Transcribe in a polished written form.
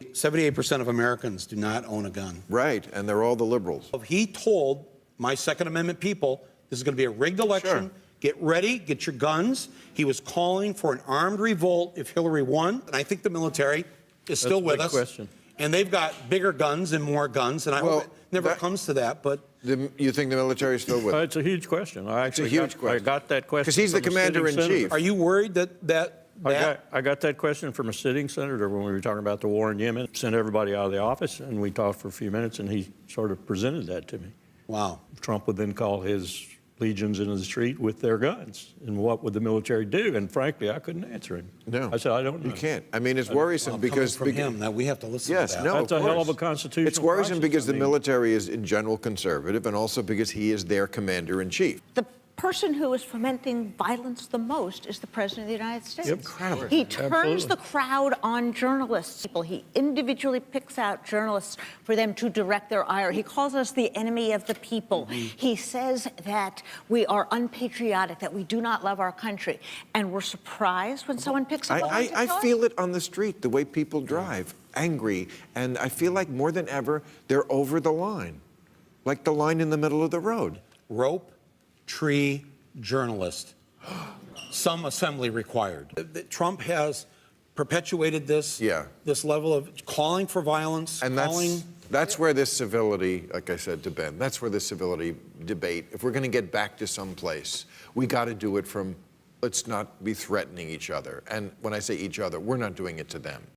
78% of Americans do not own a gun. Right, and they're all the liberals. He told my Second Amendment people this is going to be a rigged election. Sure. Get ready, get your guns. He was calling for an armed revolt if Hillary won. And I think the military is still with us. Question. And they've got bigger guns and more guns. And I hope it never comes to that. But You think the military is still with us? It's a huge question. It's a huge question. I got that question because he's the commander-in-chief. Are you worried I got that question from a sitting senator when we were talking about the war in Yemen. Sent everybody out of the office, and we talked for a few minutes, and he sort of presented that to me. Wow. Trump would then call his legions into the street with their guns, and what would the military do? And frankly, I couldn't answer him. No. I said, I don't know. You can't. I mean, it's worrisome because... From him, that we have to listen yes, to that. no, That's of a hell course. of a constitutional It's worrisome crisis. because I mean, the military is in general conservative, and also because he is their commander-in-chief. The person who is fomenting violence the most is the President of the United States. Yep. Incredible. He turns Absolutely. the crowd on journalists. He individually picks out journalists for them to direct their ire. He calls us the enemy of the people. He says that we are unpatriotic, that we do not love our country. And we're surprised when someone picks up a gun to I tell us. feel it on the street, the way people drive, angry. And I feel like more than ever, they're over the line, like the line in the middle of the road. Rope, tree, journalist. Some assembly required. Trump has perpetuated this, this level of calling for violence. And that's where this civility, like I said to Ben, that's where this civility debate, if we're going to get back to some place, we got to do it from, let's not be threatening each other. And when I say each other, we're not doing it to them.